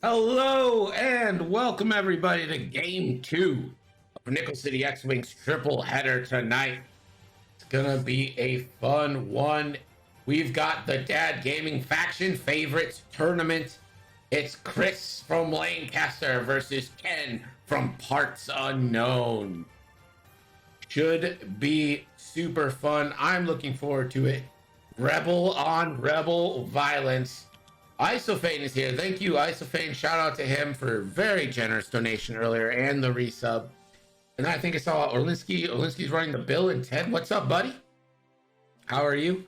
Hello and welcome everybody to game 2 of Nickel City X-Wings triple header tonight. It's gonna be a fun one. We've got the Dad Gaming Faction Favorites Tournament. It's Chris from Lancaster versus Ken from Parts Unknown. Should be super fun. I'm looking forward to it. Rebel on Rebel violence. Isophane is here. Thank you, Isophane. Shout out to him for a very generous donation earlier and the resub. And I think I saw Orlinsky. Orlinsky's running the bill. And Ted, what's up, buddy? How are you?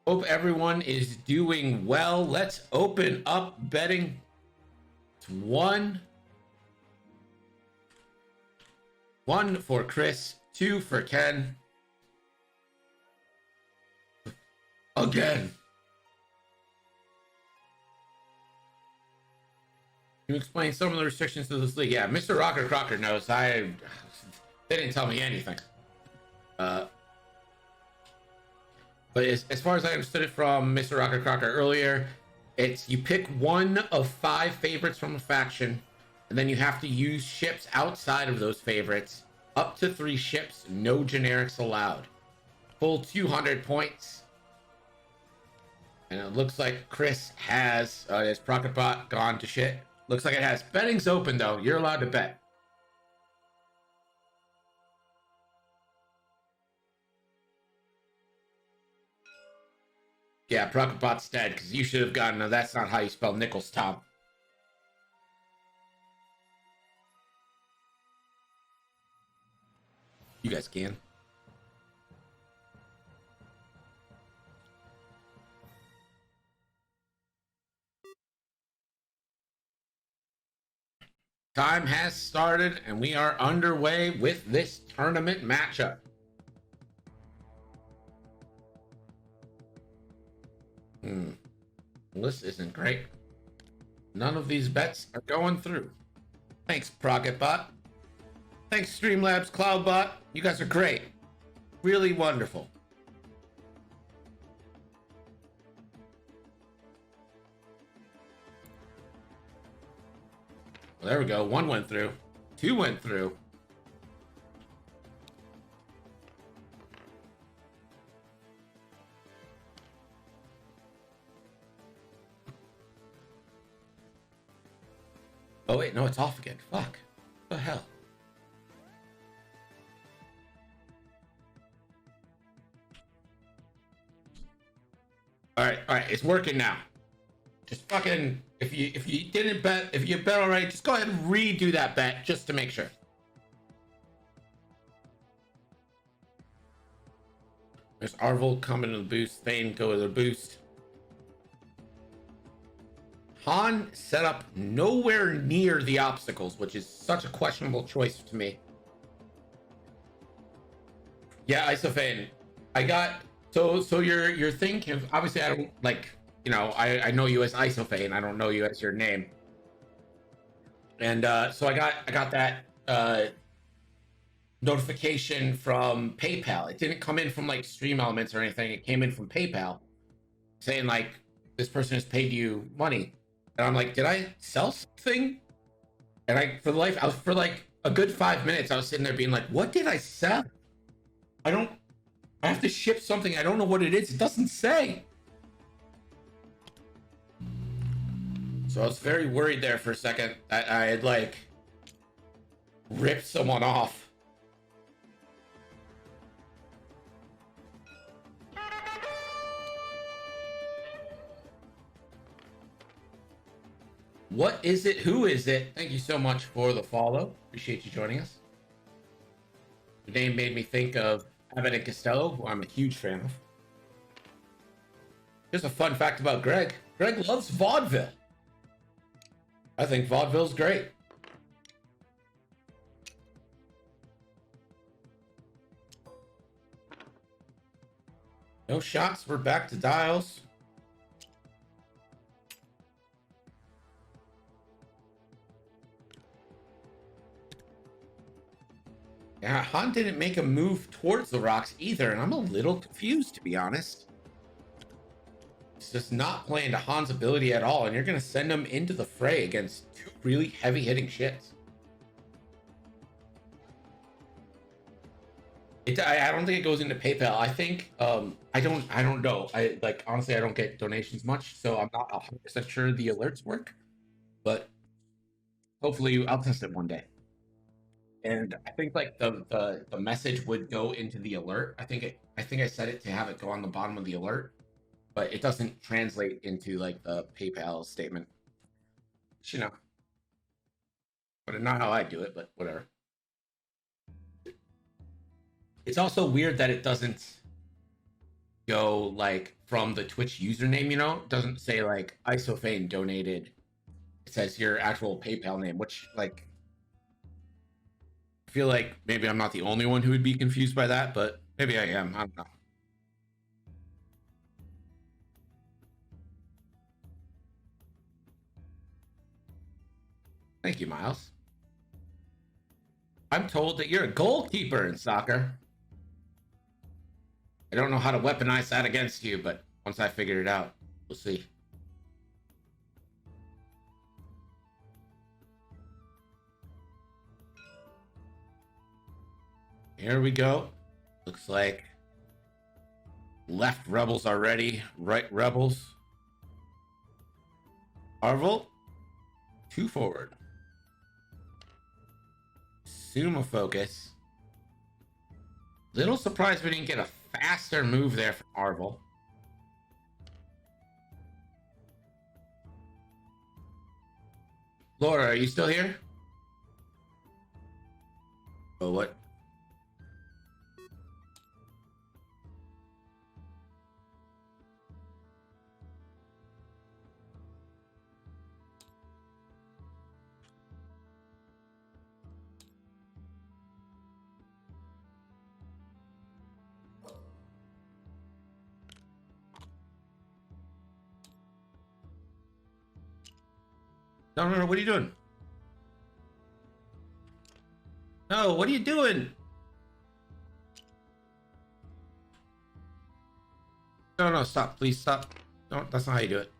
Hope everyone is doing well. Let's open up betting. It's one for Chris, 2 for Ken. Again. Can you explain some of the restrictions to this league? Yeah, Mr. Rocker Crocker knows. They didn't tell me anything. But as far as I understood it from Mr. Rocker Crocker earlier, it's you pick one of 5 favorites from a faction, and then you have to use ships outside of those favorites. Up to 3 ships, no generics allowed. Full 200 points. And it looks like Chris has his Procketbot gone to shit. Looks like it has. Betting's open, though. You're allowed to bet. Yeah, Procketbot's dead, because you should have gotten... No, that's not how you spell Nichols, Tom. You guys can. Time has started, and we are underway with this tournament matchup. This isn't great. None of these bets are going through. Thanks, Procketbot. Thanks, Streamlabs Cloudbot. You guys are great. Really wonderful. Well, there we go. 1 went through. 2 went through. Oh, wait. No, it's off again. Fuck. What the hell? All right. It's working now. Just fucking... If you didn't bet, if you bet already, just go ahead and redo that bet just to make sure. There's Arvel coming to the boost. Thane go to the boost. Han set up nowhere near the obstacles, which is such a questionable choice to me. Yeah, Isophane. I got so you're thinking. Obviously, I don't like. You know, I know you as Isophane. I don't know you as your name. And so I got that notification from PayPal. It didn't come in from like Stream Elements or anything. It came in from PayPal saying like this person has paid you money. And I'm like, did I sell something? And I was for like a good 5 minutes, I was sitting there being like, what did I sell? I have to ship something. I don't know what it is. It doesn't say. So I was very worried there for a second. I had like ripped someone off. What is it? Who is it? Thank you so much for the follow. Appreciate you joining us. The name made me think of Abbott and Costello, who I'm a huge fan of. Here's a fun fact about Greg. Greg loves vaudeville. I think vaudeville's great. No shots. We're back to dials. Yeah, Han didn't make a move towards the rocks either, and I'm a little confused, to be honest. It's just not playing to Han's ability at all, and you're going to send him into the fray against two really heavy-hitting shits. I don't think it goes into PayPal. I think I don't know. I like honestly I don't get donations much, so I'm not 100% sure the alerts work. But hopefully I'll test it one day. And I think like the message would go into the alert. I think I set it to have it go on the bottom of the alert, but it doesn't translate into like the PayPal statement. You know, but not how I do it. But whatever. It's also weird that it doesn't go like from the Twitch username. You know, it doesn't say like Isofane donated. It says your actual PayPal name, which like I feel like maybe I'm not the only one who would be confused by that, but maybe I am. I don't know. Thank you, Miles. I'm told that you're a goalkeeper in soccer. I don't know how to weaponize that against you, but once I figure it out, we'll see. Here we go. Looks like left rebels are ready. Right rebels. Arvel, 2 forward. Suma focus. Little surprised we didn't get a faster move there from Arvel. Laura, are you still here? Oh, what? No, what are you doing? No, what are you doing? No, stop. Please stop. Don't, that's not how you do it.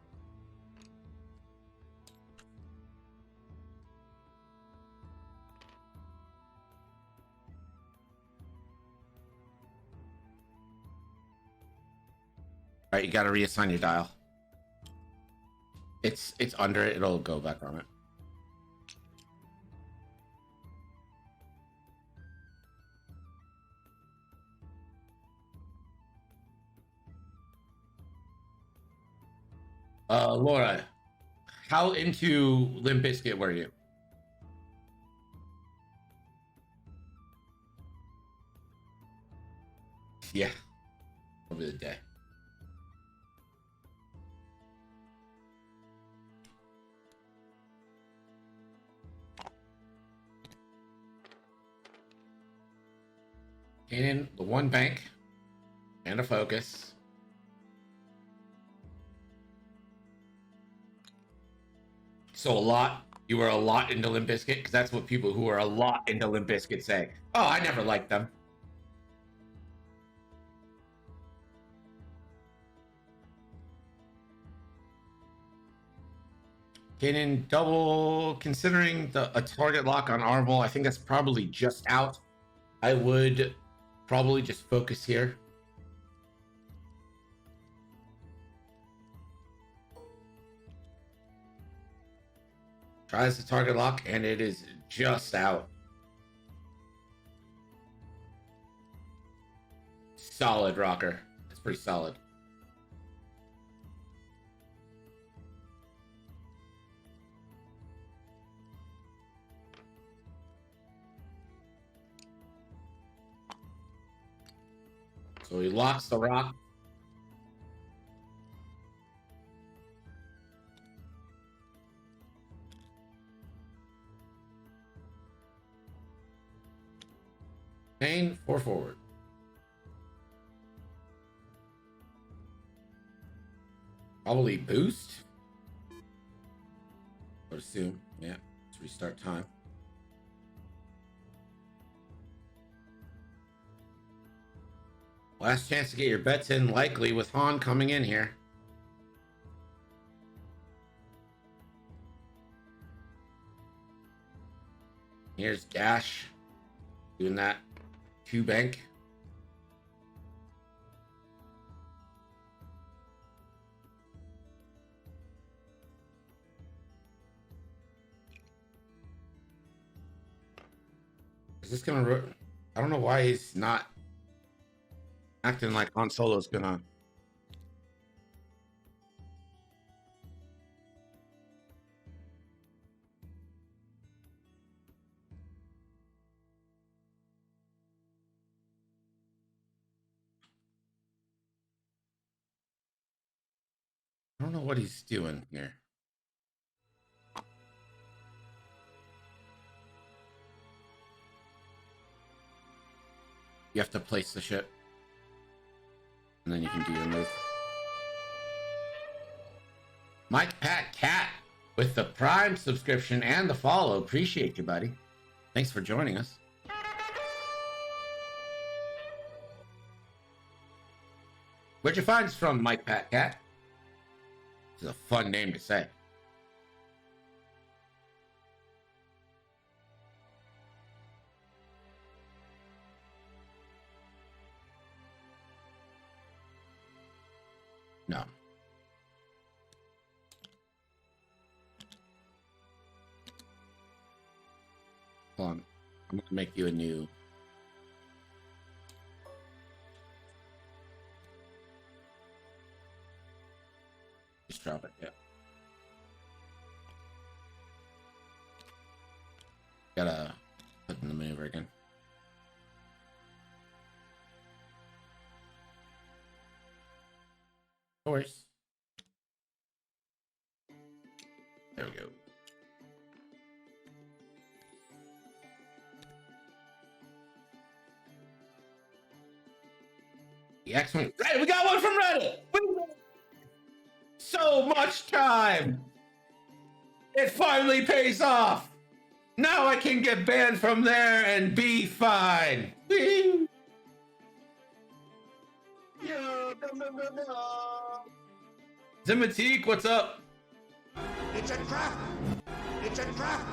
All right, you got to reassign your dial. It's under it. It'll go back on it. Laura, how into Limp Bizkit were you? Yeah, over the day. In the one bank and a focus. So you were a lot into Limp Bizkit? Because that's what people who are a lot into Limp Bizkit say. Oh, I never liked them. Kanan, double considering a target lock on Arvel, I think that's probably just out. I would probably just focus here. Tries the target lock, and it is just out. Solid rocker. It's pretty solid. So he locks the rock. Pain 4 forward. Probably boost. I would assume. Yeah. Let's restart time. Last chance to get your bets in, likely with Han coming in here. Here's Dash doing that 2 bank. Is this gonna? I don't know why he's not acting like Han Solo's gonna. I don't know what he's doing here. You have to place the ship, and then you can do your move. Mike Pat Cat with the Prime subscription and the follow. Appreciate you, buddy. Thanks for joining us. Where'd you find us from, Mike Pat Cat? It's a fun name to say. No. Hold on. I'm gonna make you a new. Just drop it. Yeah. Gotta put in the maneuver again. Of course. There we go. The X-Wing. Right, we got one from Reddit. So much time. It finally pays off. Now I can get banned from there and be fine. Whee! Zimatique, what's up? It's a trap! It's a trap!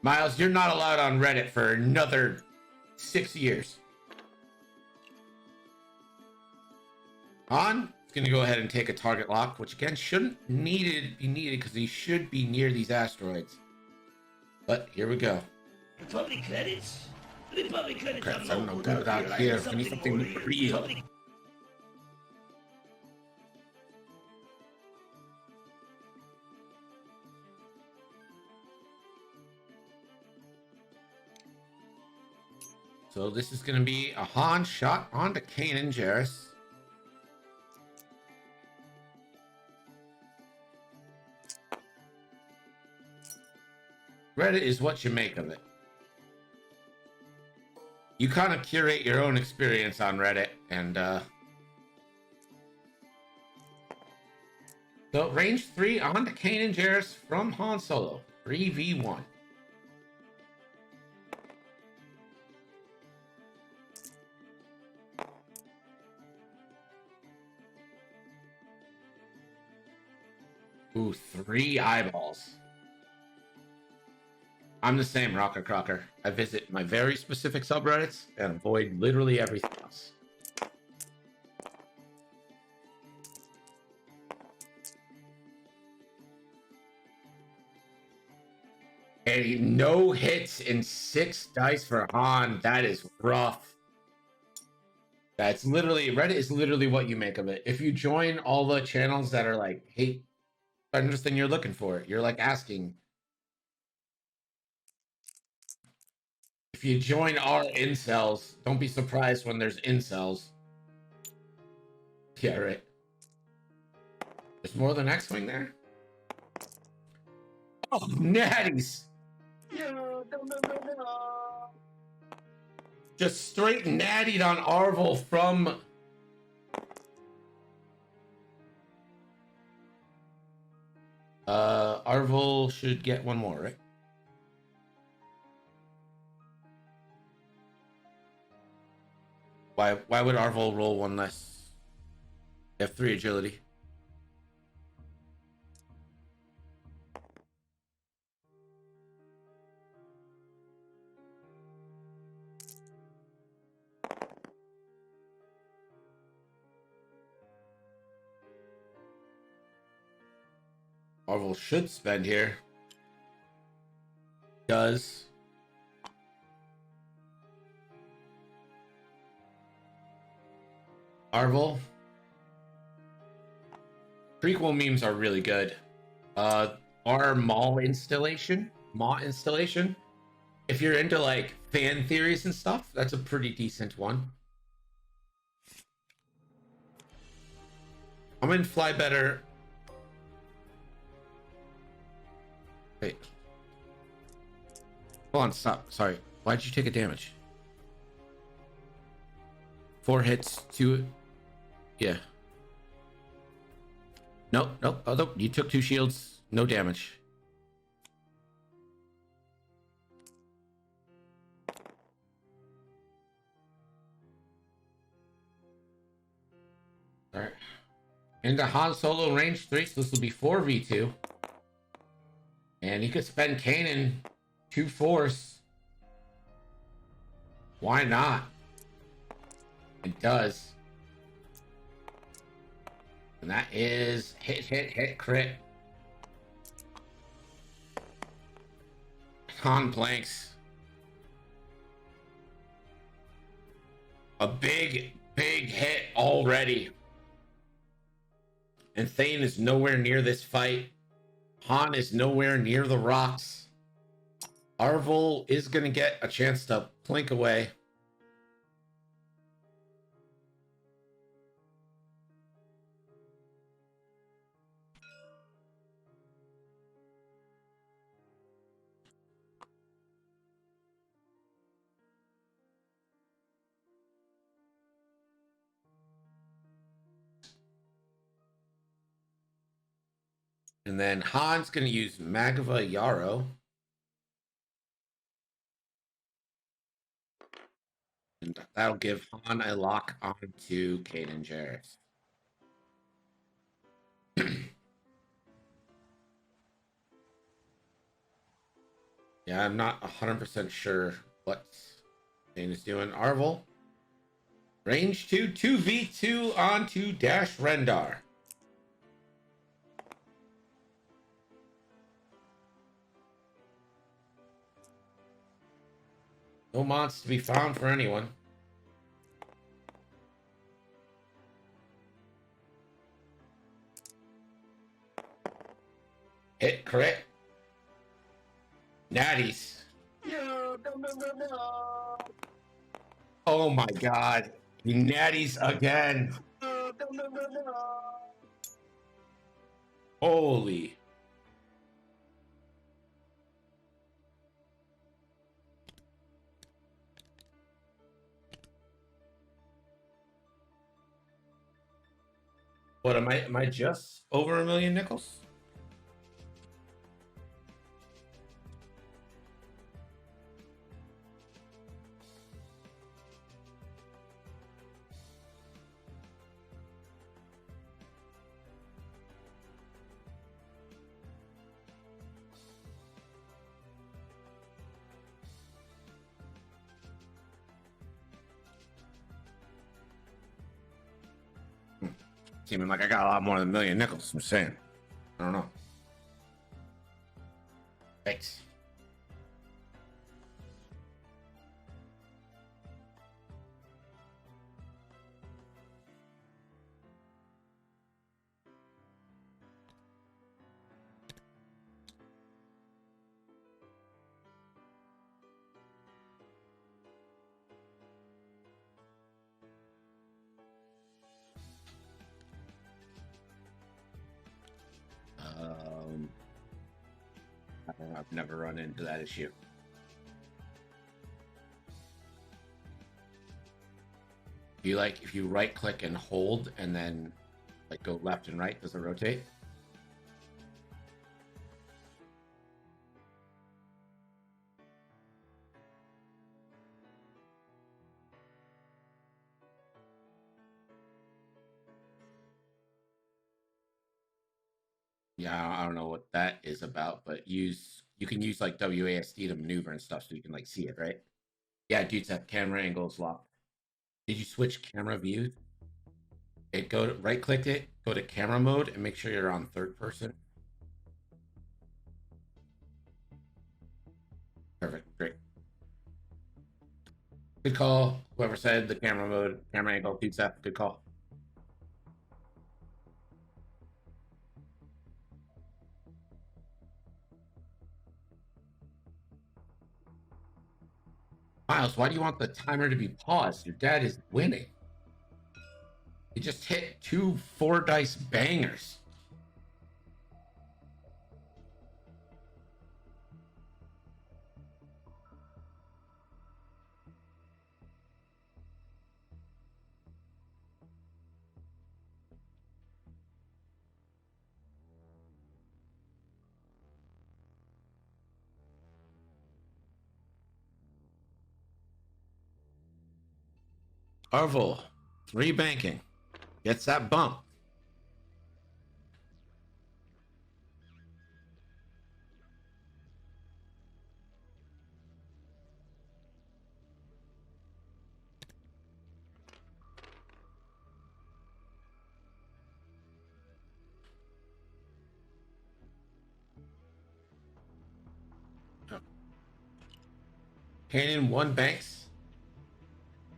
Miles, you're not allowed on Reddit for another 6 years. On, it's gonna go ahead and take a target lock, which again shouldn't be needed because he should be near these asteroids. But here we go. Republic credits? Republic credits Crap, are I'm no local good out here. I need something more real. Republic- So this is gonna be a Han shot onto Kanan Jarrus. Reddit is what you make of it. You kind of curate your own experience on Reddit, and so range 3 on to Kanan Jarrus from Han Solo, 3v1. Ooh, 3 eyeballs. I'm the same, Rocker Crocker. I visit my very specific subreddits and avoid literally everything else. A no hits in 6 dice for Han. That is rough. That's literally, Reddit is literally what you make of it. If you join all the channels that are like, hey, find this thing you're looking for, you're like asking. If you join our incels, don't be surprised when there's incels. Yeah, right. There's more than X-Wing there? Oh, natties! Just straight nattied on Arvel from... Arvel should get one more, right? Why would Arvel roll one less? They have 3 agility. Marvel should spend here. Does. Marvel. Prequel memes are really good. Our Maw installation. If you're into like fan theories and stuff, that's a pretty decent one. I'm in Fly Better. Wait. Hold on, stop. Sorry. Why'd you take a damage? 4 hits, 2. Yeah. Nope, nope. Oh, nope. You took 2 shields, no damage. All right. Into Han Solo range 3, so this will be 4v2. And you could spend Kanan 2 force. Why not? It does. And that is hit, crit. Han blanks. A big hit already. And Thane is nowhere near this fight. Han is nowhere near the rocks. Arvel is going to get a chance to plink away. And then Han's going to use Magva Yarrow. And that'll give Han a lock onto Kanan Jarrus. Yeah, I'm not 100% sure what Thane is doing. Arvel. Range 2, 2v2 onto Dash Rendar. No mods to be found for anyone. Hit crit. Natties. No. Oh my god. Natties again. No. Holy. What am I just over 1 million nickels? Seeming like I got a lot more than 1 million nickels. I'm saying. I don't know. Thanks. I don't know, I've never run into that issue. If you right click and hold and then like go left and right, does it rotate? Yeah, I don't know what that is about, but you can use like WASD to maneuver and stuff so you can like see it, right? Yeah, dude, that camera angle is locked. Did you switch camera view? Right click it, go to camera mode and make sure you're on 3rd person. Perfect. Great. Good call. Whoever said the camera angle, pizza. Good call. Miles, why do you want the timer to be paused? Your dad is winning. He just hit 2 4-dice bangers. Arvel, 3 banking. Gets that bump. Cannon 1 banks.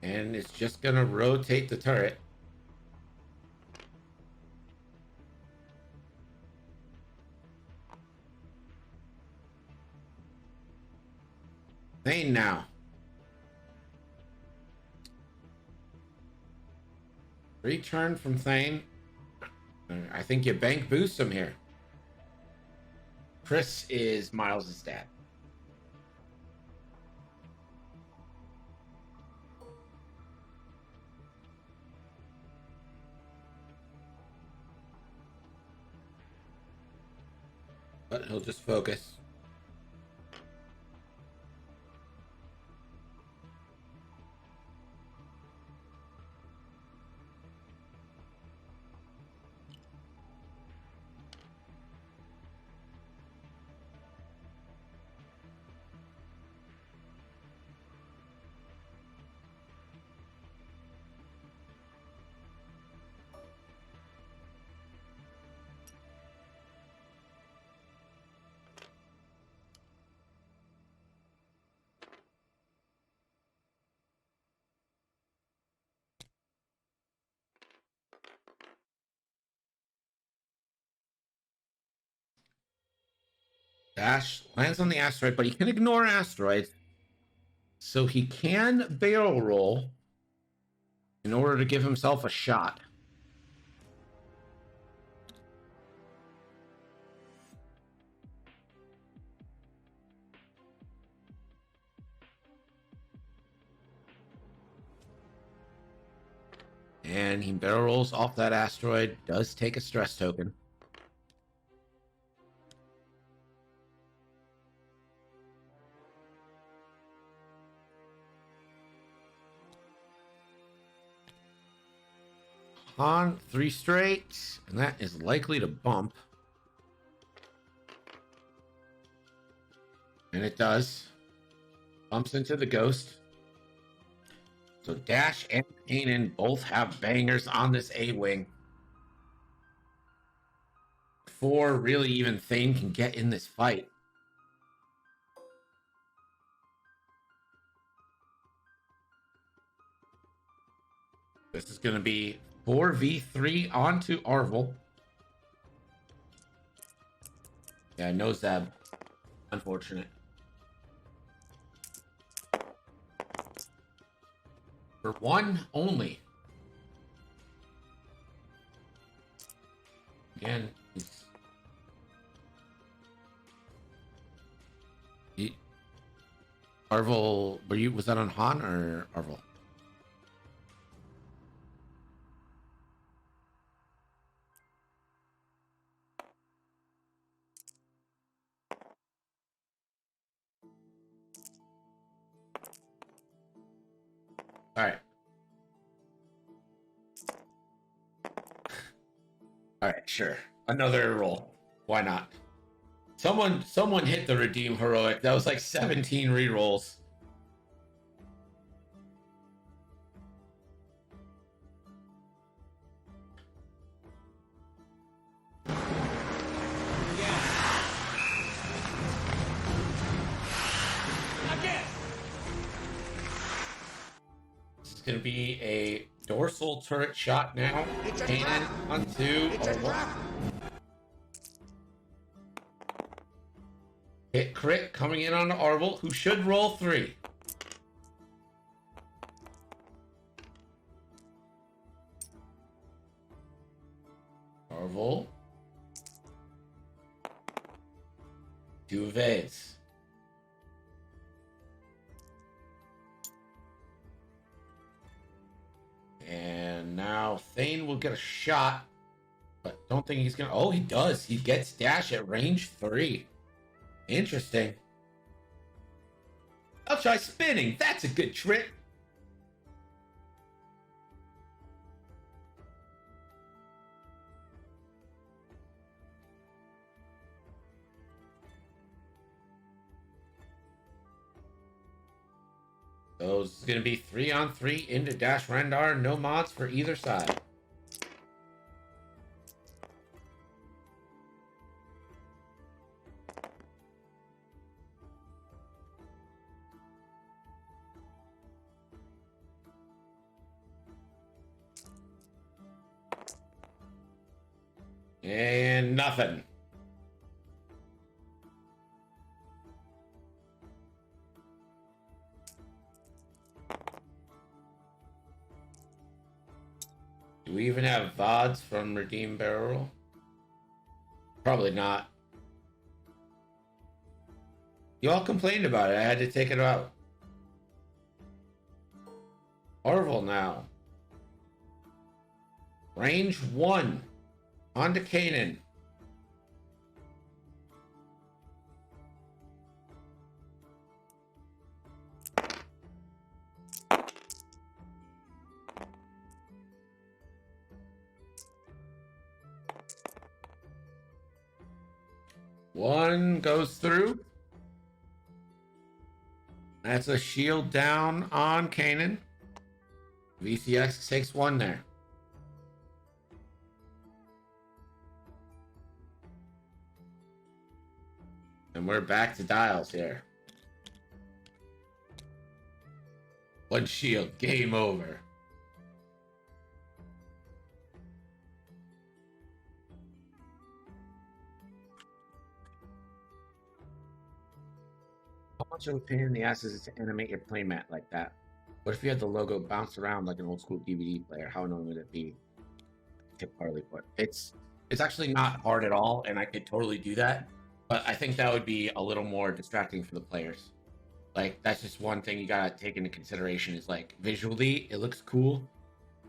And it's just going to rotate the turret. Thane now. Return from Thane. I think you bank boost him here. Chris is Miles' dad. But he'll just focus. Dash lands on the asteroid, but he can ignore asteroids. So he can barrel roll in order to give himself a shot. And he barrel rolls off that asteroid, does take a stress token. On 3 straight, and that is likely to bump. And it does. Bumps into the ghost. So Dash and Kanan both have bangers on this A-Wing. Before really even Thane can get in this fight. This is going to be 4v3 onto Arvel. Yeah, no Zeb. Unfortunate. For 1 only. Again, Arvel, was that on Han or Arvel? All right. All right, sure. Another roll. Why not? Someone hit the redeem heroic. That was like 17 rerolls. going to be a dorsal turret shot now. It's a Kanan trap. on 2. It's a trap. Hit crit coming in on Arvel, who should roll 3. Arvel. 2 evades. And now Thane will get a shot, but don't think he's gonna. Oh, he does. He gets dash at range 3. Interesting. I'll try spinning. That's a good trick. So it's going to be 3-on-3 into Dash Rendar. No mods for either side. And nothing. Do we even have VODs from Redeem Barrel? Probably not. Y'all complained about it. I had to take it out. Arvel now. Range 1. On to Kanan. One goes through. That's a shield down on Kanan. VCX takes 1 there. And we're back to dials here. 1 shield. Game over. How much of a pain in the ass is it to animate your playmat like that? What if you had the logo bounce around like an old school DVD player? How annoying would it be? Tip Harley put. It's actually not hard at all, and I could totally do that. But I think that would be a little more distracting for the players. Like, that's just one thing you gotta take into consideration is like visually it looks cool,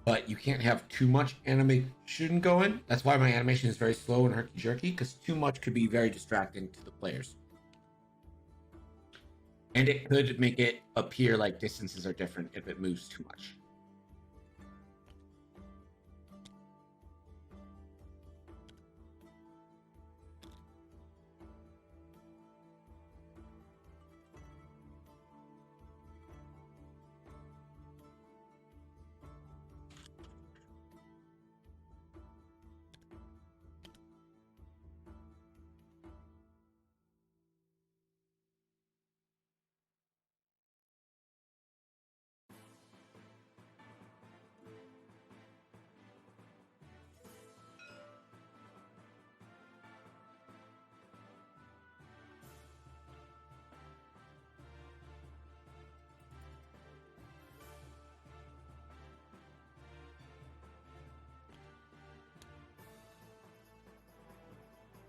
but you can't have too much animation going. That's why my animation is very slow and herky jerky, because too much could be very distracting to the players. And it could make it appear like distances are different if it moves too much.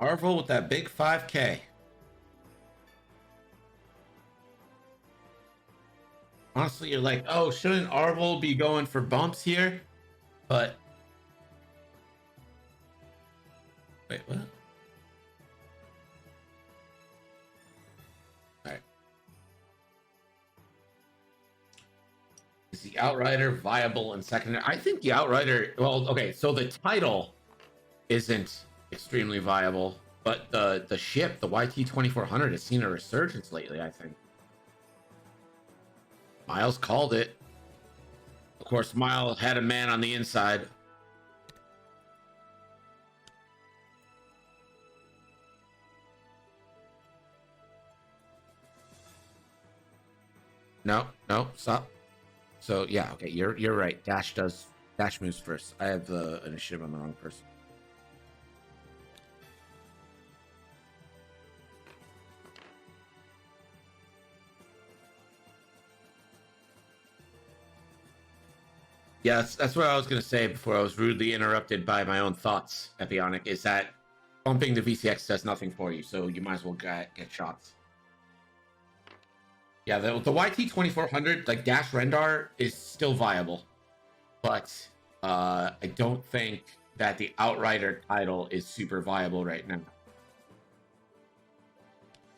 Arvel with that big 5K. Honestly, you're like, oh, shouldn't Arvel be going for bumps here? But wait, what? All right. Is the Outrider viable in second? I think the Outrider. Well, okay, so the title isn't extremely viable, but the ship, the YT-2400, has seen a resurgence lately, I think. Miles called it. Of course, Miles had a man on the inside. No, stop. So yeah, okay, you're right. Dash moves first. I have the initiative on the wrong person. Yeah, that's what I was gonna say before I was rudely interrupted by my own thoughts. Epionic is that bumping the VCX does nothing for you, so you might as well get shots. Yeah, the YT 2400 like Dash Rendar is still viable, but I don't think that the Outrider title is super viable right now.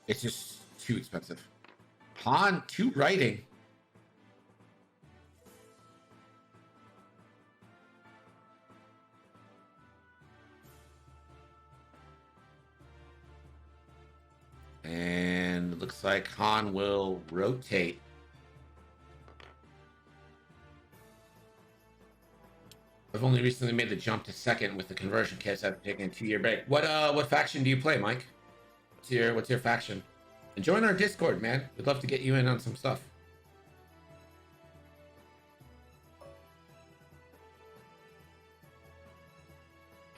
It's just too expensive. Han 2 writing. And it looks like Han will rotate. I've only recently made the jump to second with the conversion kits after taking a 2-year break. What faction do you play, Mike? What's your faction? And join our Discord, man. We'd love to get you in on some stuff.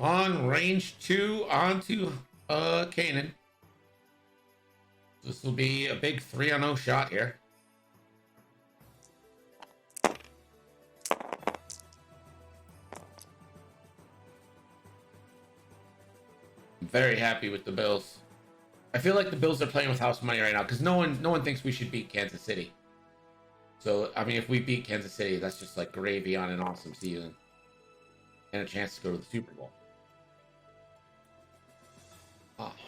On range 2 onto Kanan. This will be a big 3-0 shot here. I'm very happy with the Bills. I feel like the Bills are playing with house money right now because no one thinks we should beat Kansas City. So I mean, if we beat Kansas City, that's just like gravy on an awesome season and a chance to go to the Super Bowl.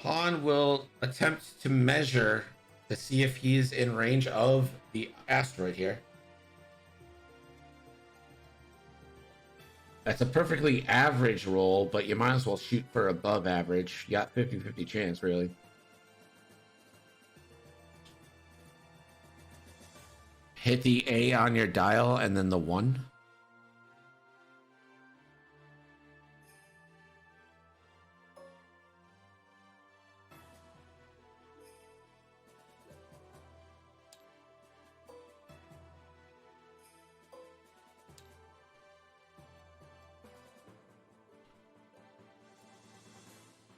Han will attempt to measure to see if he's in range of the asteroid here. That's a perfectly average roll, but you might as well shoot for above average. You got 50-50 chance, really. Hit the A on your dial and then the 1.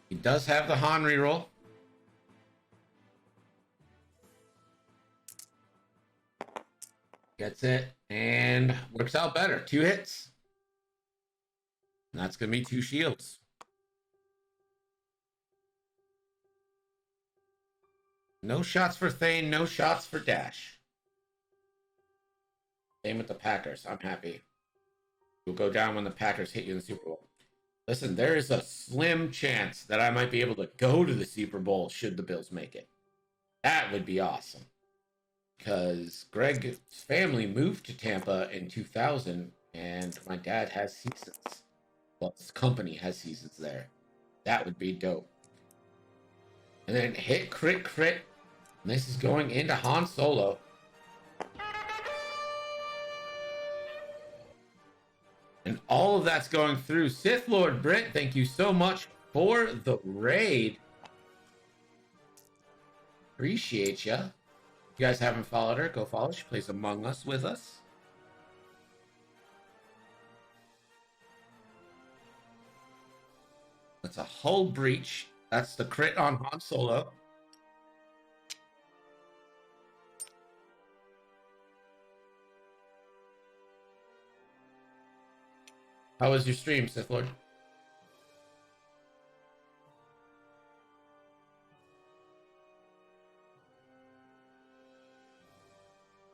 He does have the Han reroll. Gets it and works out better. 2 hits. And that's going to be 2 shields. No shots for Thane, no shots for Dash. Same with the Packers. I'm happy. You'll go down when the Packers hit you in the Super Bowl. Listen, there is a slim chance that I might be able to go to the Super Bowl should the Bills make it. That would be awesome. Because Greg's family moved to Tampa in 2000, and my dad has seasons. Well, his company has seasons there. That would be dope. And then hit, crit, crit. And this is going into Han Solo. And all of that's going through. Sith Lord Brent, thank you so much for the raid. Appreciate ya. If you guys haven't followed her, go follow. She plays Among Us with us. That's a hull breach. That's the crit on Han Solo. How was your stream, Sith Lord?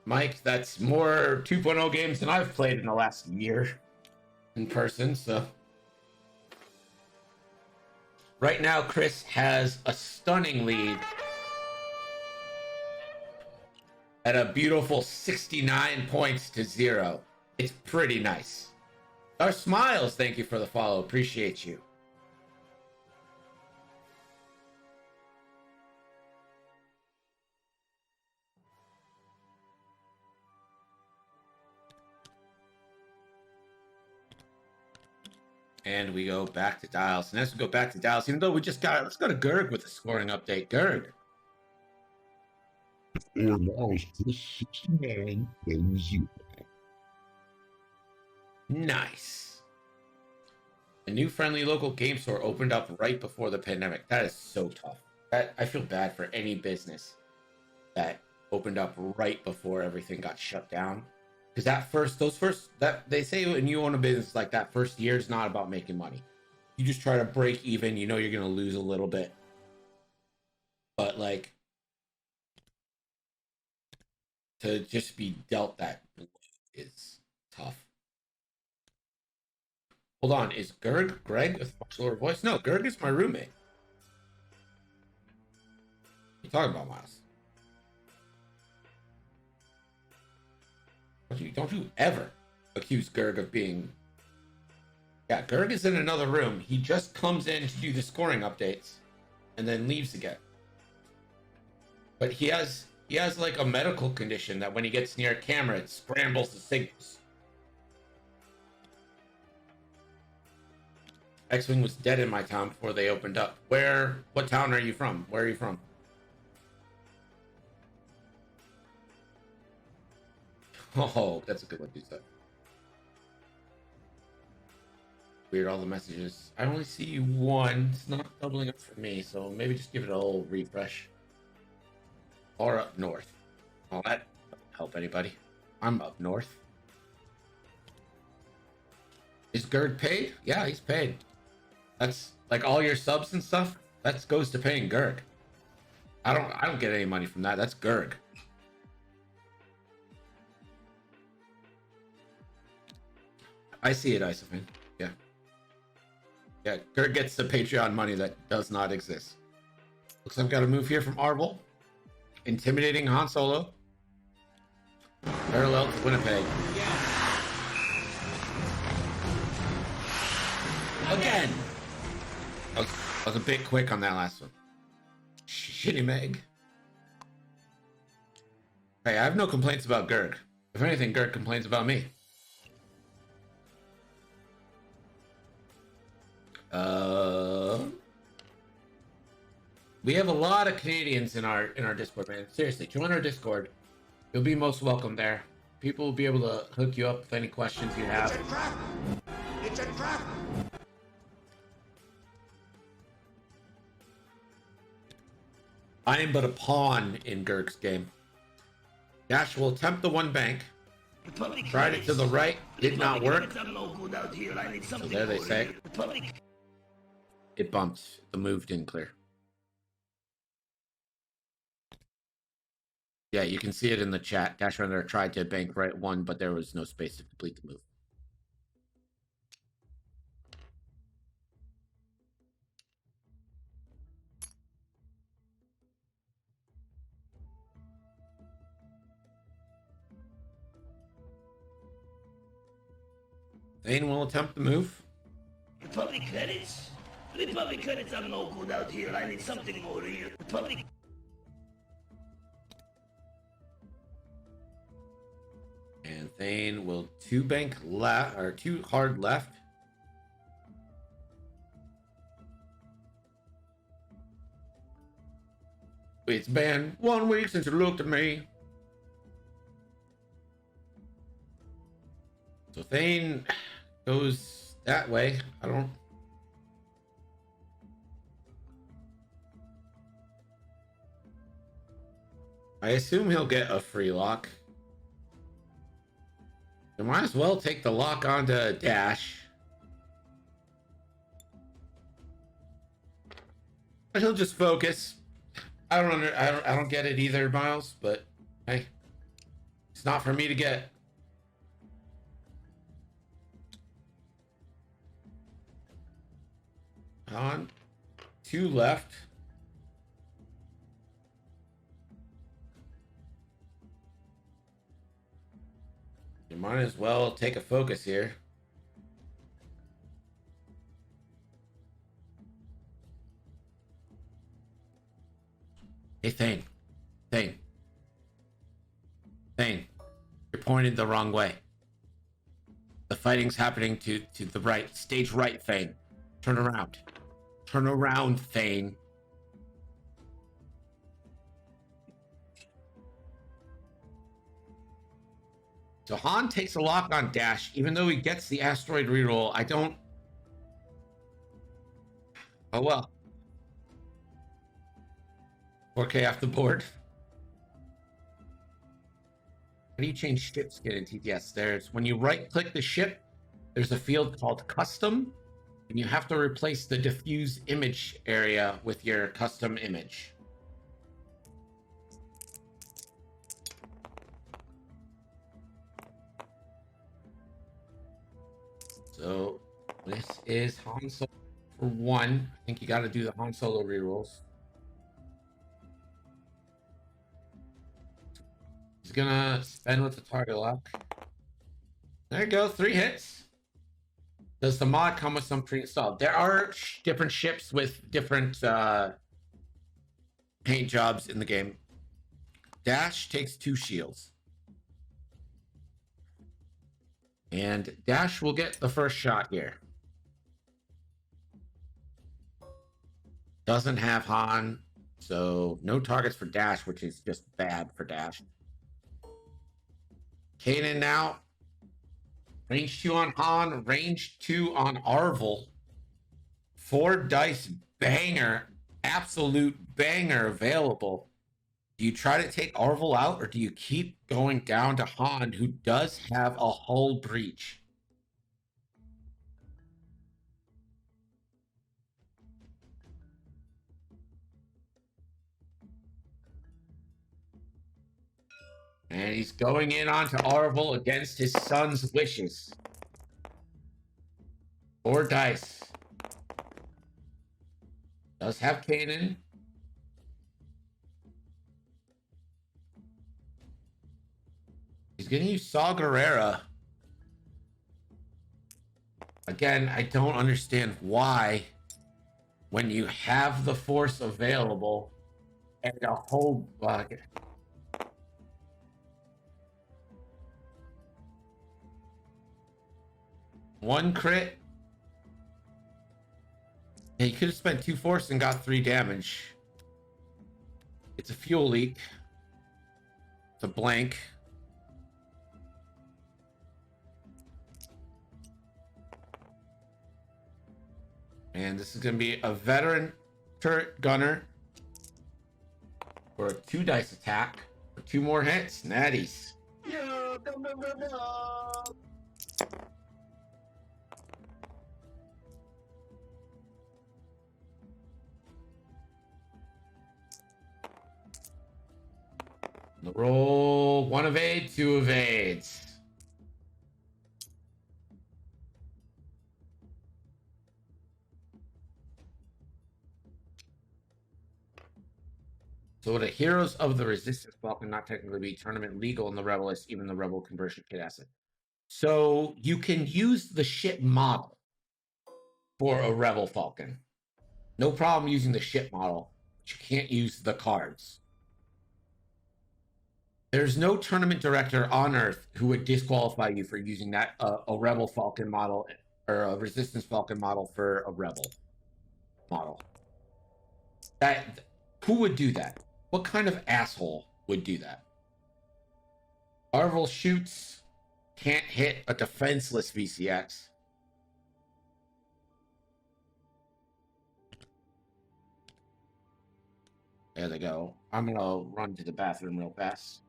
Mike, that's more 2.0 games than I've played in the last year in person, so. Right now, Chris has a stunning lead at a beautiful 69 points to 0. It's pretty nice. Our Smiles, thank you for the follow. Appreciate you. And we go back to Dials. And as we go back to Dials, even though we just got, let's go to Gerg with the scoring update. Gerg. Or now is 69 and 0. Nice. A new friendly local game store opened up right before the pandemic. That is so tough. I feel bad for any business that opened up right before everything got shut down. Because that they say when you own a business like that, first year is not about making money. You just try to break even. You know you're gonna lose a little bit, but like to just be dealt that is tough. Hold on, is Greg with much lower voice? No, Gerg is my roommate. What are you talking about, Miles? Don't you ever accuse Gerg of being... Yeah, Gerg is in another room. He just comes in to do the scoring updates and then leaves again. But he has like a medical condition that when he gets near a camera, it scrambles the signals. X-Wing was dead in my town before they opened up. What town are you from? Where are you from? Oh, that's a good one to do. Weird, all the messages. I only see one. It's not doubling up for me, so maybe just give it a little refresh. Or up north. Well, that doesn't help anybody. I'm up north. Is Gerd paid? Yeah, he's paid. That's like all your subs and stuff. That goes to paying Gerg. I don't get any money from that. That's Gerg. I see it, Isofin. Yeah. Yeah, Gerg gets the Patreon money that does not exist. Looks like I've got a move here from Arbol. Intimidating Han Solo. Parallel to Winnipeg. Again! I was a bit quick on that last one. Shitty Meg. Hey, I have no complaints about Gerg. If anything, Gerg complains about me. We have a lot of Canadians in our Discord, man. Seriously, join our Discord. You'll be most welcome there. People will be able to hook you up with any questions you have. It's a trap! It's a trap! I am but a pawn in Gerg's game. Dash will attempt the one bank. Tried it to the right, did not work. So there they say. It bumped. The move didn't clear. Yeah, you can see it in the chat. Dash Runner tried to bank right one, but there was no space to complete the move. Thane will attempt the move. Republic credits? Republic credits are no good out here. I need something more real. Republic. And Thane will two bank left or two hard left. It's been 1 week since you looked at me. So Thane goes that way. I assume he'll get a free lock. You might as well take the lock onto Dash. But he'll just focus. I don't get it either, Miles, but hey. It's not for me to get. On. Two left. You might as well take a focus here. Hey, Thane. You're pointed the wrong way. The fighting's happening to the right. Stage right, Thane. Turn around. Turn around, Thane. So Han takes a lock on Dash, even though he gets the asteroid reroll. I don't. Oh well. 4K off the board. How do you change ship skin in TTS? There's when you right click the ship, there's a field called custom, and you have to replace the diffuse image area with your custom image. So this is Han Solo for 1. I think you got to do the Han Solo rerolls. He's gonna spend with the target lock. There you go, 3 hits. Does the mod come with some pre-installed? There are different ships with different paint jobs in the game. Dash takes 2 shields. And Dash will get the first shot here. Doesn't have Han, so no targets for Dash, which is just bad for Dash. Kanan now. Range 2 on Han, range 2 on Arvel. 4 dice banger, absolute banger available. Do you try to take Arvel out, or do you keep going down to Han, who does have a hull breach? And he's going in onto Arvel against his son's wishes. 4 dice. Does have Kanan. He's going to use Saw Gerrera. Again, I don't understand why, when you have the Force available and a whole bucket. One crit. Yeah, you could have spent 2 force and got 3 damage. It's a fuel leak. It's a blank. And this is going to be a veteran turret gunner for a 2 dice attack for 2 more hits. Natties. The roll, 1 evade, 2 evades. So would a Heroes of the Resistance Falcon not technically be tournament legal in the Rebel list, even the Rebel conversion kit asset? So you can use the ship model for a Rebel Falcon. No problem using the ship model, but you can't use the cards. There's no tournament director on Earth who would disqualify you for using that a Rebel Falcon model or a Resistance Falcon model for a Rebel model. Who would do that? What kind of asshole would do that? Arvel shoots, can't hit a defenseless VCX. There they go. I'm gonna run to the bathroom real fast.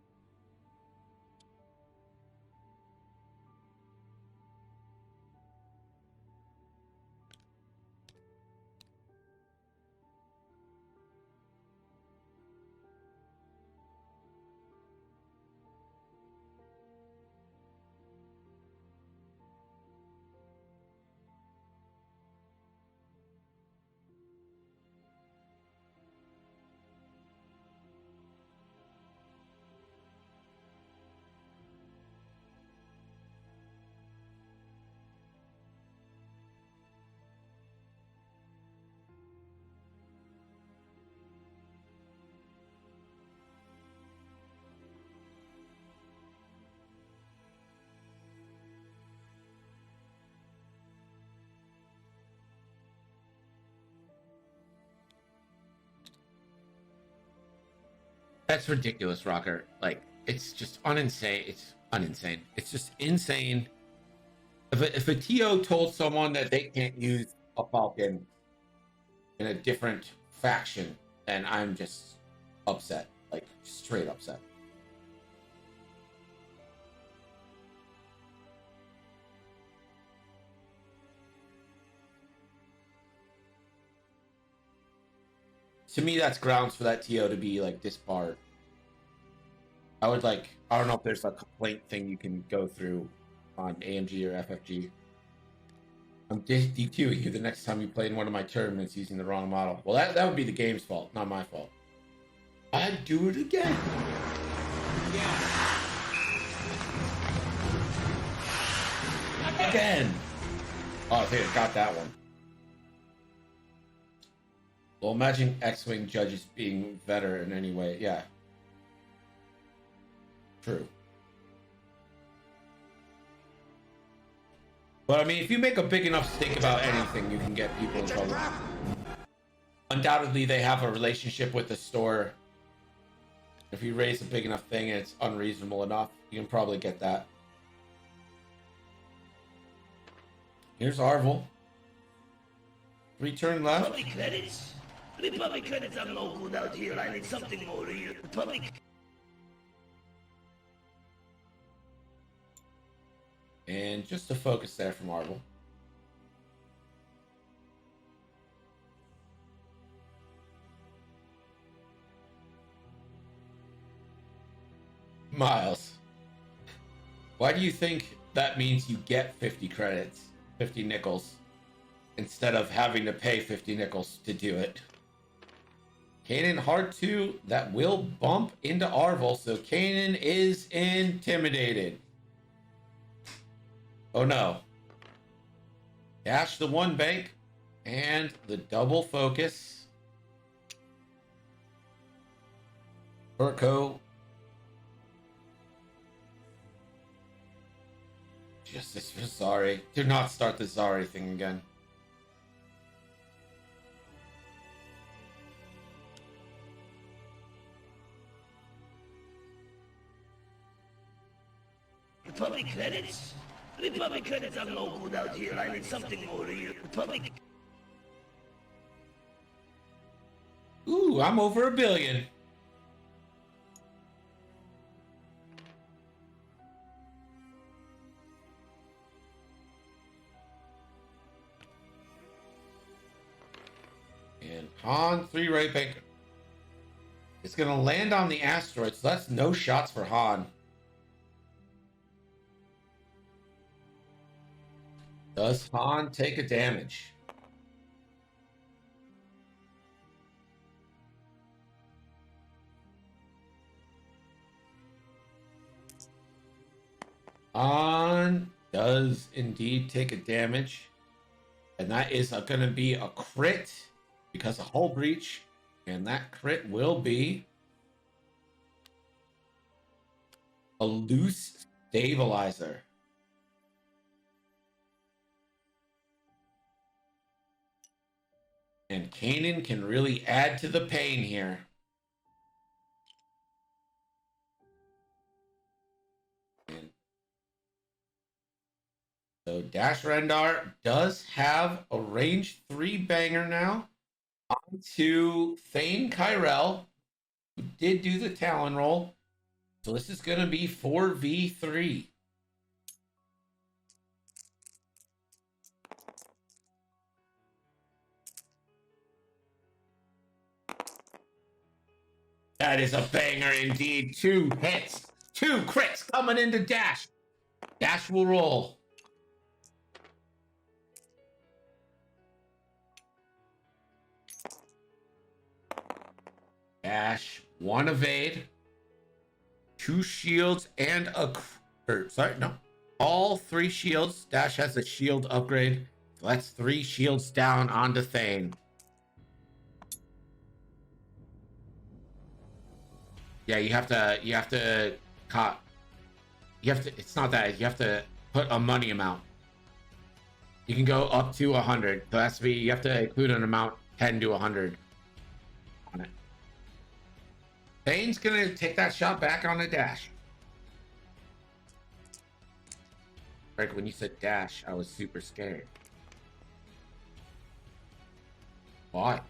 That's ridiculous, Rocker. Like, it's just uninsane. It's not insane. It's just insane. If a TO told someone that they can't use a Falcon in a different faction, then I'm just upset, like straight upset. To me, that's grounds for that TO to be like disbarred. I would like, I don't know if there's a complaint thing you can go through on AMG or FFG. I'm DQing you the next time you play in one of my tournaments using the wrong model. Well, that would be the game's fault, not my fault. I'd do it again. Again. Oh, I think I got that one. Well, imagine X-Wing judges being better in any way. Yeah. True. But I mean, if you make a big enough stink about anything, you can get people in trouble. Undoubtedly, they have a relationship with the store. If you raise a big enough thing and it's unreasonable enough, you can probably get that. Here's Arvel. 3 turn left. Public credits? The public credits are no good out here. I need something more real. Public. And just a focus there from Arvel. Miles, why do you think that means you get 50 credits, 50 nickels, instead of having to pay 50 nickels to do it? Kanan hard 2, that will bump into Arvel, so Kanan is intimidated. Oh no. Dash the 1 bank and the double focus. Urko. Justice for Zari. Do not start the Zari thing again. Public credits? The public credits are no good out here. I need something more real. Public. Ooh, I'm over $1 billion. And Han 3 right bank. It's gonna land on the asteroid, so that's no shots for Han. Does Han take a damage? Han does indeed take a damage. And that is going to be a crit because of hull breach. And that crit will be a loose stabilizer. And Kanan can really add to the pain here. And so Dash Rendar does have a range 3 banger now. On to Thane Kyrell, who did do the Talon roll. So this is going to be 4v3. That is a banger indeed. 2 hits, 2 crits coming into Dash. Dash will roll. Dash, 1 evade, 2 shields, and all 3 shields. Dash has a shield upgrade. So that's 3 shields down onto Thane. Yeah, you have to, it's not that, you have to put a money amount. You can go up to 100. So that's you have to include an amount 10 to 100 on it. Thane's gonna take that shot back on the Dash. Like when you said dash, I was super scared. Why?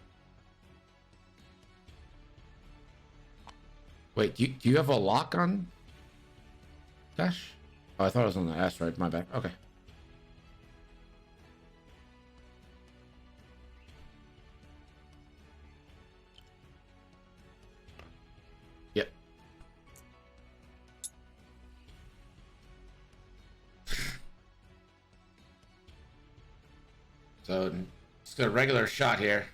Wait, do you have a lock on dash? Oh, I thought it was on the S, right? My bad. Okay. Yep. So, just a regular shot here.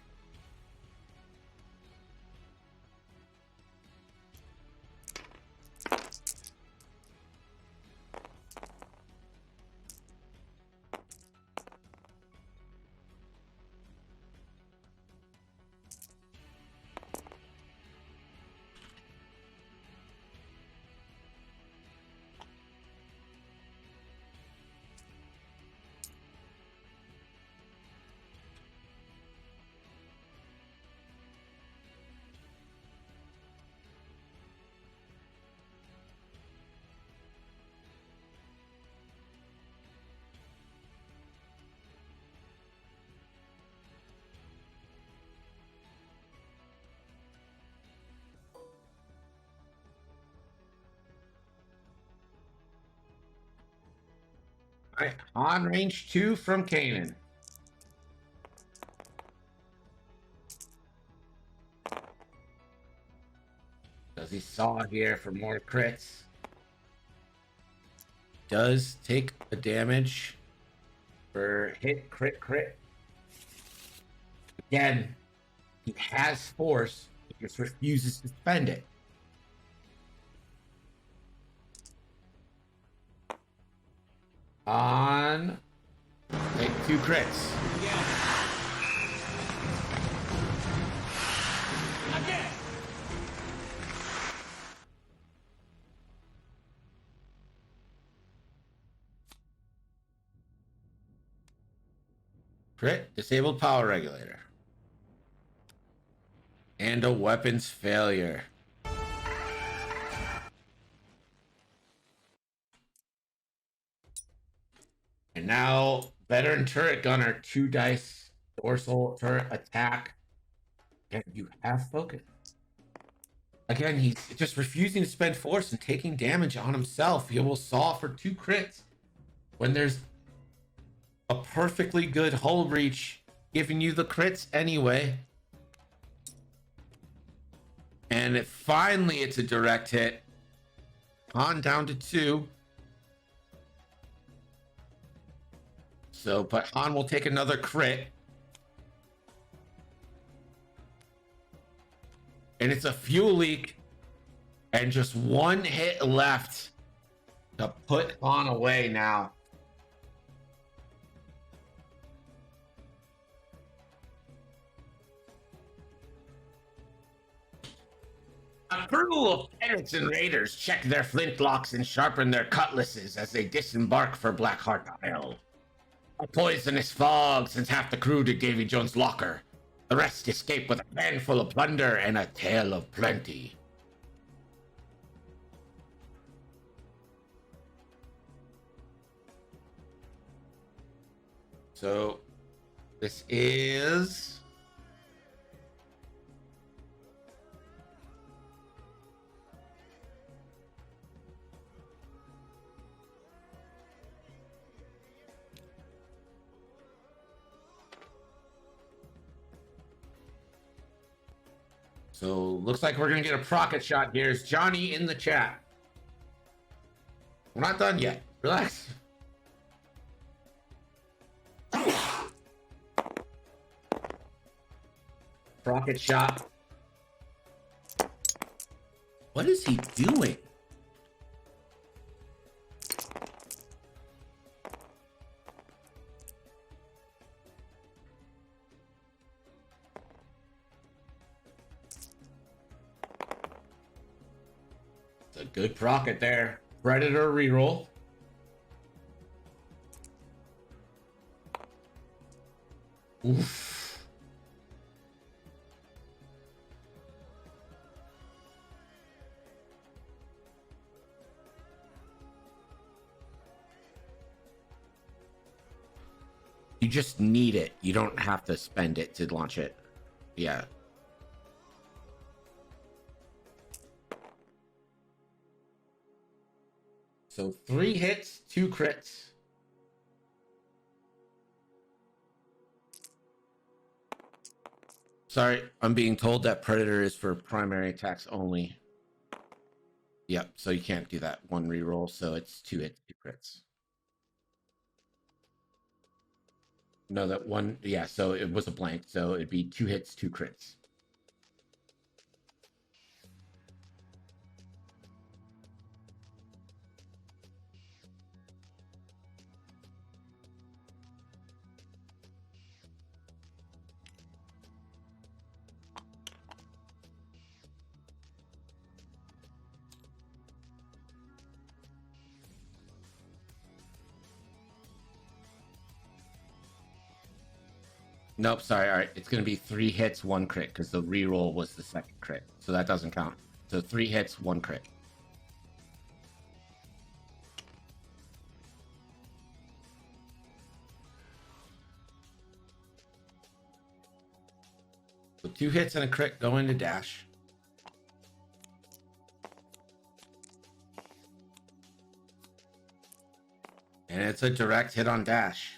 All right, on range 2 from Kanan. Does he saw here for more crits? Does take a damage for hit, crit, crit. Again, he has force, he just refuses to spend it. On take 2 crits. Again. Crit, disabled power regulator. And a weapons failure. And now, veteran turret gunner, 2 dice, dorsal turret attack. And you have focus. Again, he's just refusing to spend force and taking damage on himself. He will saw for 2 crits when there's a perfectly good hull breach giving you the crits anyway. And finally, it's a direct hit. On down to 2. So, but Han will take another crit. And it's a fuel leak. And just 1 hit left to put Han away now. A crew of pirates and raiders check their flintlocks and sharpen their cutlasses as they disembark for Blackheart Isle. A poisonous fog sends half the crew to Davy Jones' locker. The rest escape with a handful of plunder and a tale of plenty. So, this is... So, looks like we're going to get a rocket shot here. Is Johnny in the chat? We're not done yet. Relax. Rocket shot. What is he doing? It's a good rocket there. Predator reroll. Oof. just need it. You don't have to spend it to launch it. Yeah. So 3 hits, 2 crits. Sorry, I'm being told that Predator is for primary attacks only. Yep, so you can't do that 1 reroll, so it's 2 hits, 2 crits. No, that 1, yeah, so it was a blank, so it'd be 2 hits, 2 crits. Nope, sorry. All right, it's going to be 3 hits, 1 crit because the reroll was the second crit, so that doesn't count. So 3 hits, 1 crit. So 2 hits and a crit go into dash. And it's a direct hit on dash.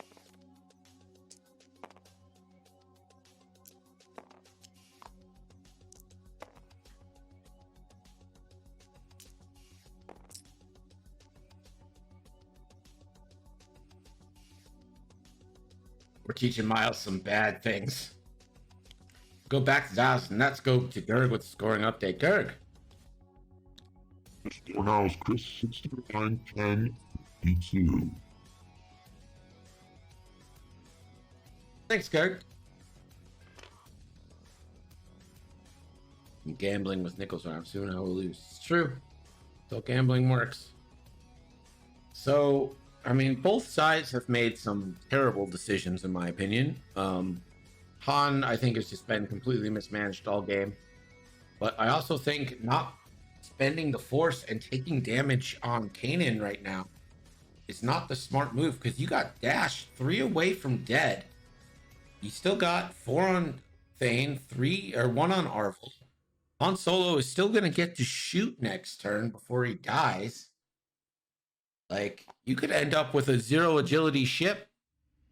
We're teaching Miles some bad things. Go back to Dallas, and let's go to Gerg with the scoring update. Gerg. Score now is Chris 69, 10, 52. Thanks, Gerg. I'm gambling with nickels around. Soon I will lose. It's true. So gambling works. So, I mean, both sides have made some terrible decisions, in my opinion. Han, I think, has just been completely mismanaged all game. But I also think not spending the Force and taking damage on Kanan right now is not the smart move, because you got Dash 3 away from dead. You still got 4 on Thane, 1 on Arvel. Han Solo is still going to get to shoot next turn before he dies. Like, you could end up with a 0 agility ship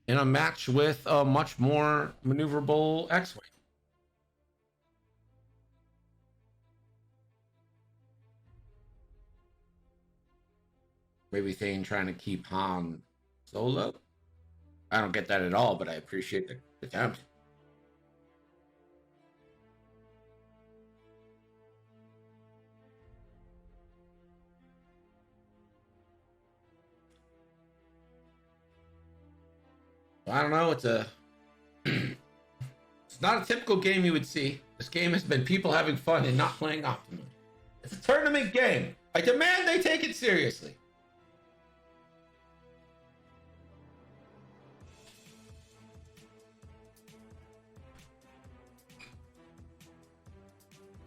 in a match with a much more maneuverable X-Wing. Maybe Thane trying to keep Han Solo. I don't get that at all, but I appreciate the attempt. I don't know. It's not a typical game you would see. This game has been people having fun and not playing optimally. It's a tournament game. I demand they take it seriously.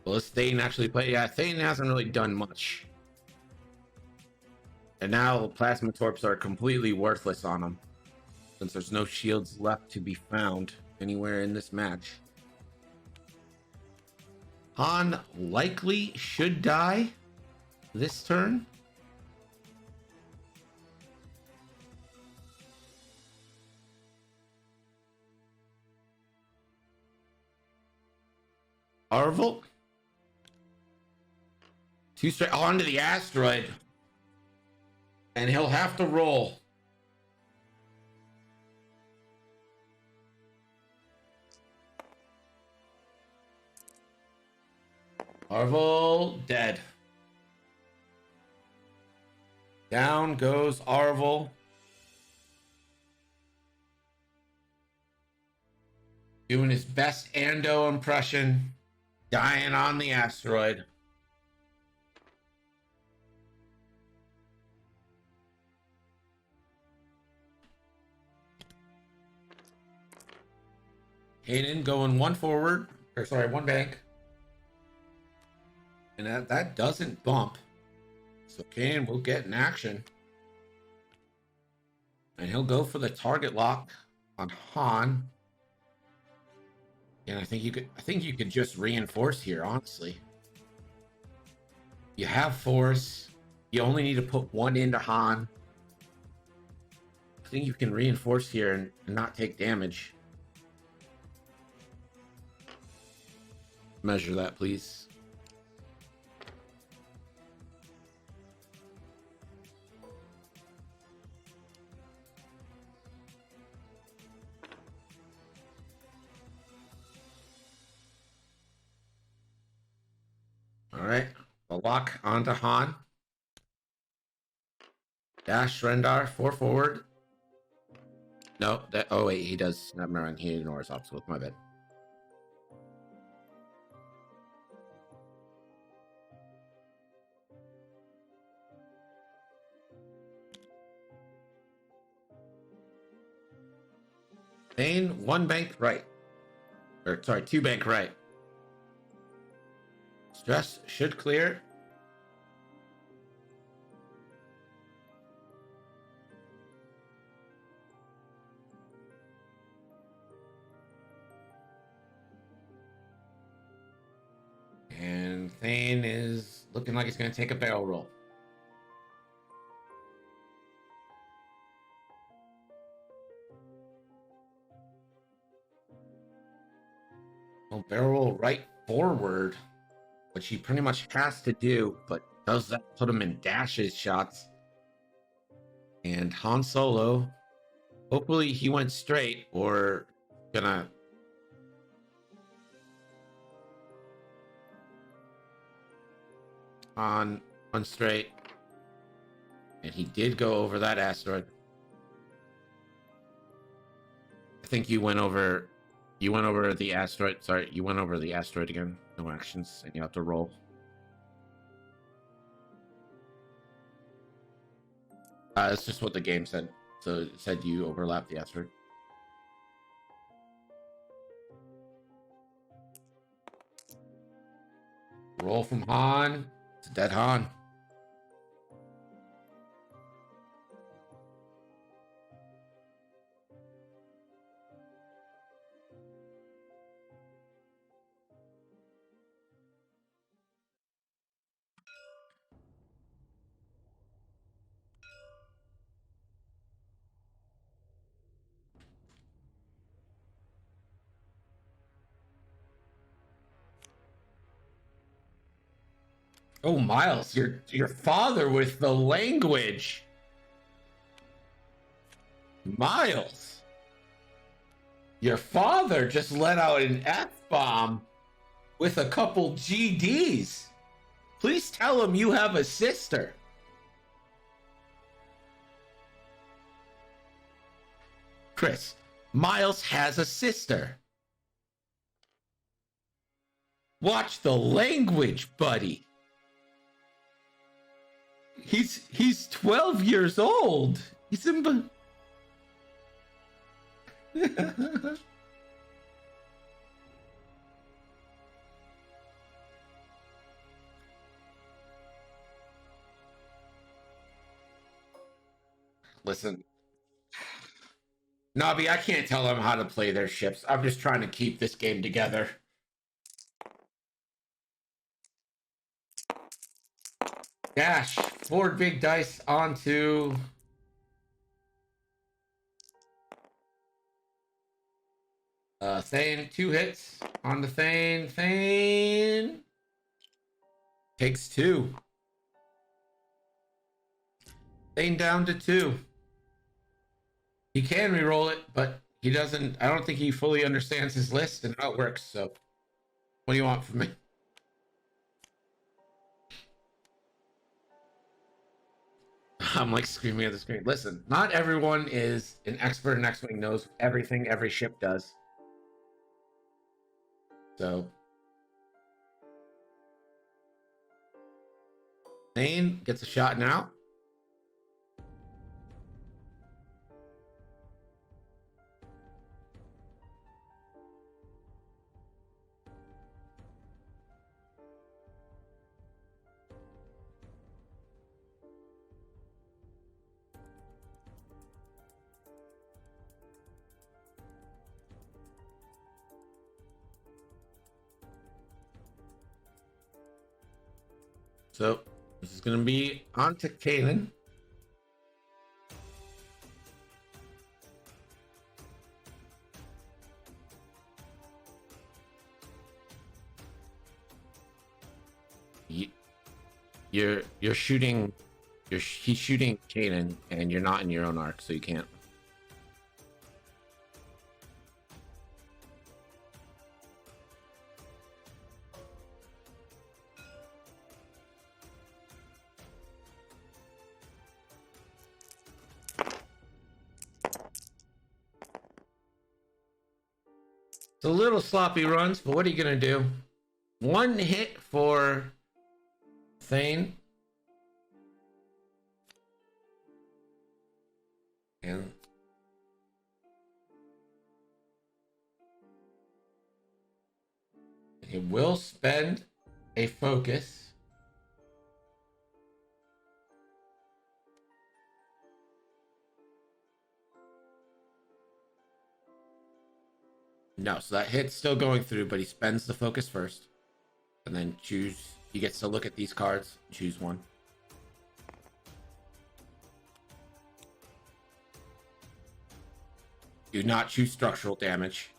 Well, is Thane actually play? Yeah, Thane hasn't really done much. And now plasma torps are completely worthless on him, since there's no shields left to be found anywhere in this match. Han likely should die this turn. Arvel. 2 straight onto the asteroid. And he'll have to roll. Arvel dead. Down goes Arvel. Doing his best Ando impression. Dying on the asteroid. Kanan going 1 forward. Or sorry, 1 bank. And that doesn't bump. So Kanan will get in action. And he'll go for the target lock on Han. And I think you could just reinforce here, honestly. You have force. You only need to put one into Han. I think you can reinforce here and not take damage. Measure that, please. All right, the lock onto Han. Dash Rendar, 4 forward. No, that. Oh wait, he does. Never mind. He ignores obstacles. My bad. Thane, 1 bank right. Or sorry, 2 bank right. Stress should clear. And Thane is looking like he's going to take a barrel roll. Well, barrel roll right forward, which he pretty much has to do, but does that put him in dashes shots? And Han Solo, hopefully he went straight or gonna on straight, and he did go over that asteroid. I think you went over the asteroid. Sorry, you went over the asteroid again. No actions, and you have to roll. It's just what the game said. So it said you overlapped the asteroid. Roll from Han. It's a dead Han. Oh, Miles, your father with the language. Miles, your father just let out an F-bomb with a couple GDs. Please tell him you have a sister. Chris, Miles has a sister. Watch the language, buddy. He's 12 years old. He's in. Listen, Nabi, I can't tell them how to play their ships. I'm just trying to keep this game together. Dash, 4 big dice onto Thane, 2 hits on the Thane. Thane takes 2. Thane down to 2. He can re-roll it, but he doesn't. I don't think he fully understands his list and how it works. So, what do you want from me? I'm like screaming at the screen. Listen, not everyone is an expert in X-Wing, knows everything every ship does. So, Thane gets a shot now. So this is going to be on to Kanan. You're shooting. He's shooting Kanan, and you're not in your own arc, so you can't. It's a little sloppy runs, but what are you gonna do? One hit for Thane. And he will spend a focus. No, so that hit's still going through, but he spends the focus first. And then he gets to look at these cards, choose one. Do not choose structural damage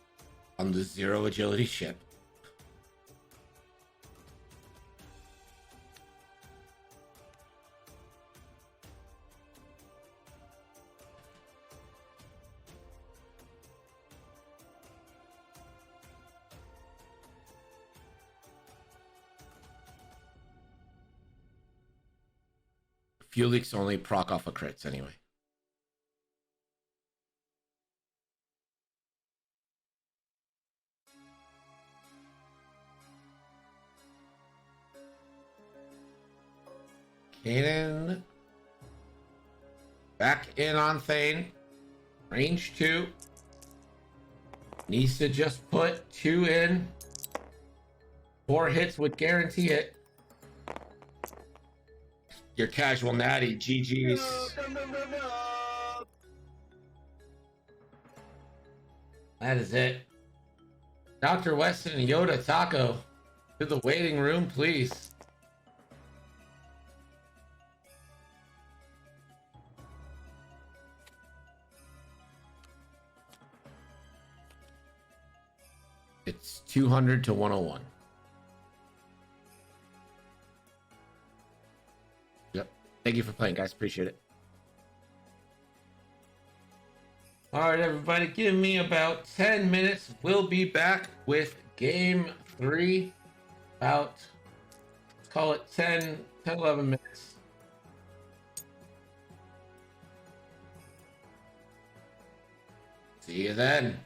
on the 0 agility ship. Fuel leaks only proc off of crits anyway. Kanan back in on Thane. Range 2. Needs to just put 2 in. 4 hits would guarantee it. Your casual natty, GG's. That is it. Dr. Weston and Yoda Taco to the waiting room, please. It's 200 to 101. Yep. Thank you for playing, guys. Appreciate it. All right, everybody, give me about 10 minutes. We'll be back with game 3. About, let's call it 10, 11 minutes. See you then.